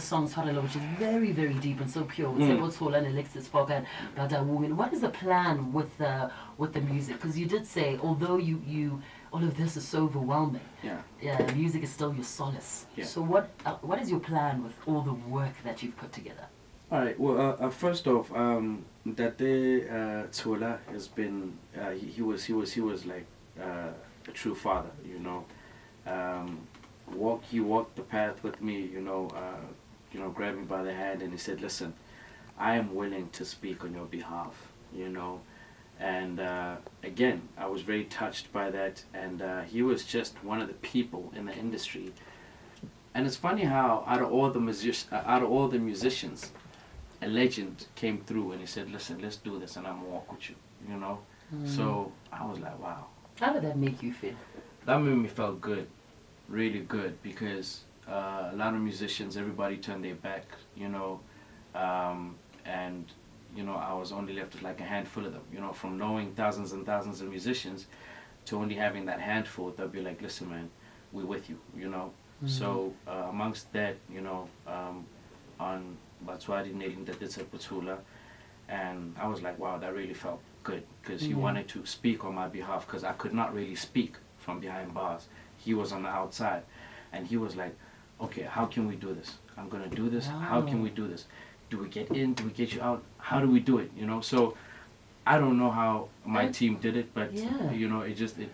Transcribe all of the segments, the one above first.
song Tshwarelo, which is very, very deep and so pure. With Sebotsola and Alexis Foka and Badawung. What is the plan with the music? Because you did say, although you all of this is so overwhelming, music is still your solace. Yeah. So what is your plan with all the work that you've put together? All right. Well, first off, that day, Tsola has been. He was like a true father. You know, he walked the path with me. Grabbed me by the hand and he said, "Listen, I am willing to speak on your behalf." And again, I was very touched by that. And he was just one of the people in the industry. And it's funny how out of all the musicians, a legend came through and he said, "Listen, let's do this and I'm gonna walk with you," So I was like, wow. How did that make you feel? That made me feel good, really good, because a lot of musicians, everybody turned their back, and I was only left with like a handful of them, from knowing thousands and thousands of musicians to only having that handful. They'll be like, "Listen, man, we're with you," So amongst that, on Batswadi Nailing that did Putula, and I was like, wow, that really felt good, because he wanted to speak on my behalf, because I could not really speak from behind bars. He was on the outside, and he was like, "Okay, how can we do this? I'm gonna do this. Wow. How can we do this? Do we get in? Do we get you out? How do we do it?" So I don't know how my team did it, but it just it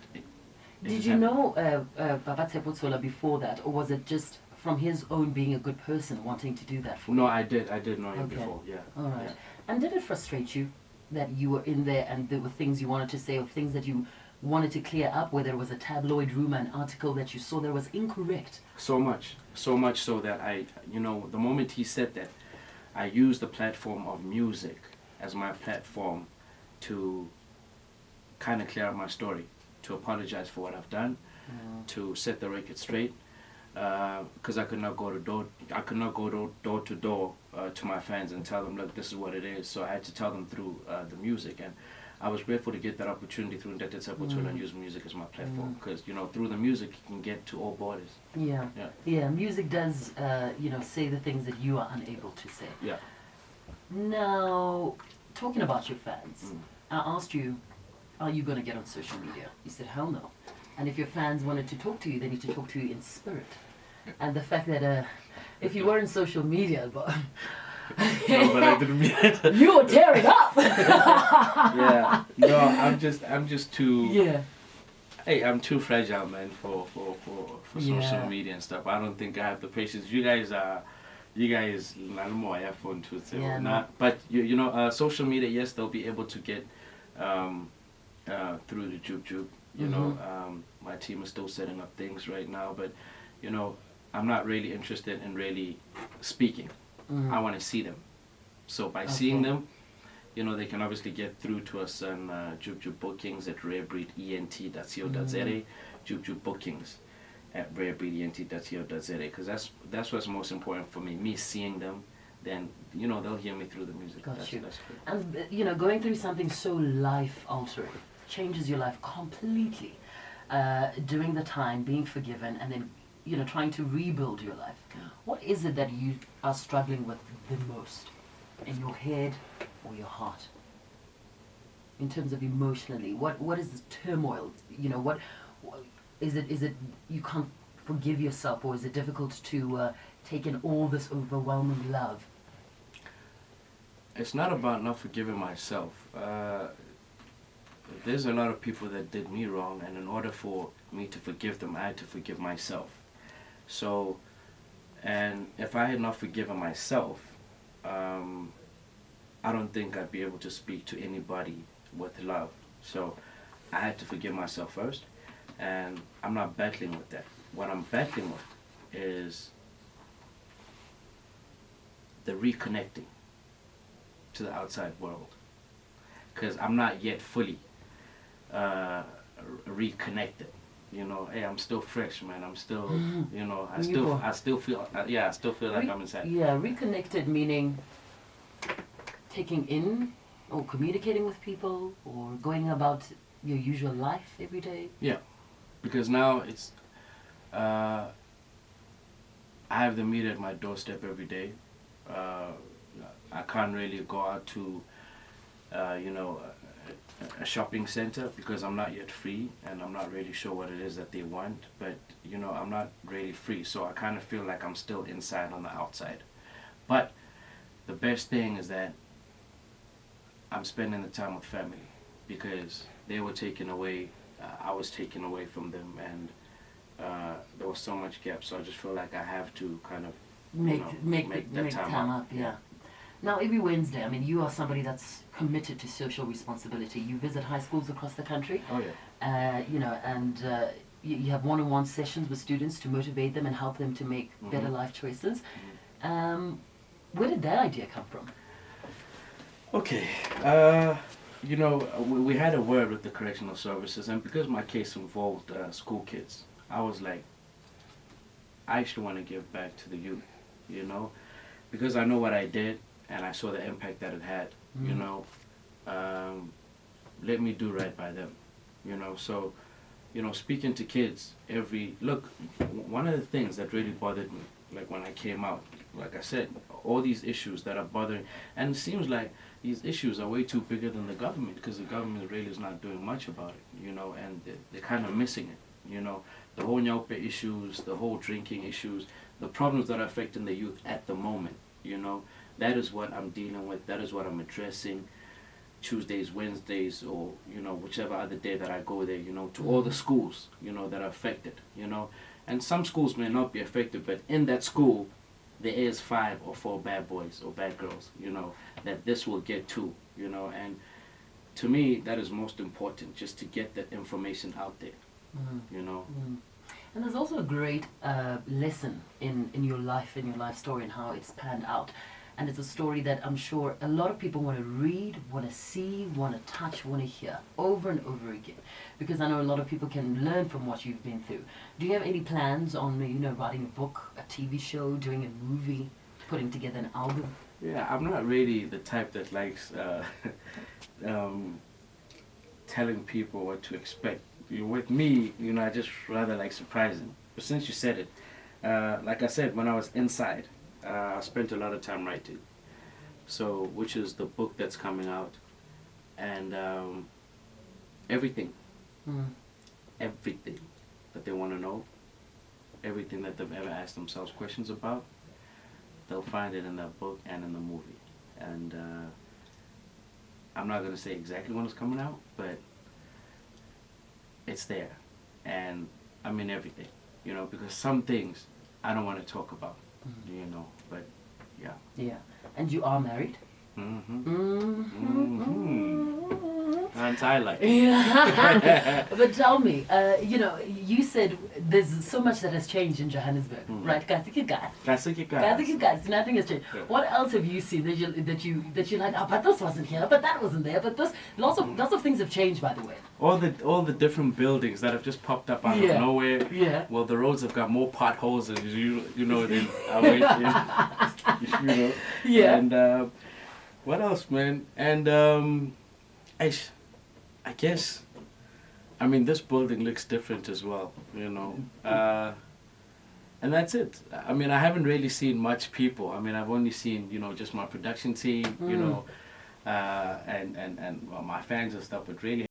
Did you know Babatse Potsola before that, or was it just from his own being a good person wanting to do that for you? No, I did know him before, yeah. All right. Yeah. And did it frustrate you that you were in there and there were things you wanted to say or things that you wanted to clear up, whether it was a tabloid rumor, an article that you saw that was incorrect? So much so that the moment he said that, I used the platform of music as my platform to kind of clear up my story, to apologize for what I've done, to set the record straight, because I could not go door to door to my fans and tell them, "Look, this is what it is." So I had to tell them through the music, and I was grateful to get that opportunity through Ndete Tsepotsola and use music as my platform, because through the music you can get to all borders. Yeah. Music does say the things that you are unable to say. Yeah. Now, talking about your fans, I asked you, are you going to get on social media? You said, hell no. And if your fans wanted to talk to you, they need to talk to you in spirit. And the fact that if you were in social media, but no, but I didn't mean it. You were tearing up. Yeah. No, I'm just too. Yeah. Hey, I'm too fragile, man, for social media and stuff. I don't think I have the patience. You guys, not more. I have fun too. So not. But social media, yes, they'll be able to get through the Jub. My team is still setting up things right now, but I'm not really interested in really speaking. I want to see them. So by seeing them, they can obviously get through to us on Jub bookings at rarebreedent.co.za, Jub bookings at rarebreedent.co.za, because that's what's most important for me. Me seeing them, then they'll hear me through the music. That's good. And going through something so life altering changes your life completely. Doing the time, being forgiven, and then trying to rebuild your life. What is it that you are struggling with the most in your head or your heart? In terms of emotionally, what is this turmoil? What is it? Is it you can't forgive yourself, or is it difficult to take in all this overwhelming love? It's not about not forgiving myself. There's a lot of people that did me wrong, and in order for me to forgive them, I had to forgive myself. So, and if I had not forgiven myself, I don't think I'd be able to speak to anybody with love. So I had to forgive myself first, and I'm not battling with that. What I'm battling with is the reconnecting to the outside world, because I'm not yet fully reconnected. Hey, I'm still fresh, man. I'm still, I still feel like I'm inside. Yeah, reconnected meaning taking in or communicating with people or going about your usual life every day. Yeah, because now it's I have the media at my doorstep every day. Uh, I can't really go out to, you know, a shopping center because I'm not yet free and I'm not really sure what it is that they want. But you know, I'm not really free, so I kind of feel like I'm still inside on the outside. But the best thing is that I'm spending the time with family because they were taken away. I was taken away from them, and there was so much gap. So I just feel like I have to kind of make that time up. Yeah. Now, every Wednesday, I mean, you are somebody that's committed to social responsibility. You visit high schools across the country. Oh yeah. You know, and you have one-on-one sessions with students to motivate them and help them to make better life choices. Where did that idea come from? Okay. You know, we had a word with the correctional services, and because my case involved school kids, I was like, I actually want to give back to the youth, you know, because I know what I did and I saw the impact that it had, you know. Let me do right by them, you know. So, you know, speaking to kids one of the things that really bothered me, like when I came out, like I said, all these issues that are bothering, and it seems like these issues are way too bigger than the government because the government really is not doing much about it, you know, and they're kind of missing it, you know. The whole Nyaupe issues, the whole drinking issues, the problems that are affecting the youth at the moment, you know, that is what I'm dealing with, that is what I'm addressing. Tuesdays, Wednesdays, or you know, whichever other day that I go there, you know, to all the schools, you know, that are affected, you know, and some schools may not be affected, but in that school, there is 5 or 4 bad boys or bad girls, you know, that this will get to, you know, and to me, that is most important, just to get that information out there, you know. And there's also a great lesson in your life, in your life story, and how it's panned out. And it's a story that I'm sure a lot of people want to read, want to see, want to touch, want to hear over and over again. Because I know a lot of people can learn from what you've been through. Do you have any plans on, you know, writing a book, a TV show, doing a movie, putting together an album? Yeah, I'm not really the type that likes telling people what to expect. With me, you know, I just rather like surprising. But since you said it, like I said, when I was inside, I spent a lot of time writing. So, which is the book that's coming out, and everything, everything that they want to know, everything that they've ever asked themselves questions about, they'll find it in that book and in the movie. And I'm not gonna say exactly when it's coming out, but it's there, and I mean everything, you know, because some things I don't want to talk about, you know, but yeah. Yeah. And you are married? And I like it. Yeah. But tell me, you know, you said there's so much that has changed in Johannesburg, right? Nothing has changed. Yeah. What else have you seen that you like? Oh, but this wasn't here, but that wasn't there, but this. Lots of things have changed, by the way. All the different buildings that have just popped up out of nowhere. Yeah. Well, the roads have got more potholes than you know than I went in. You know. Yeah. And what else, man? And I guess, I mean, this building looks different as well, you know. And that's it. I mean, I haven't really seen much people. I mean, I've only seen, you know, just my production team, you know, and well, my fans and stuff, but really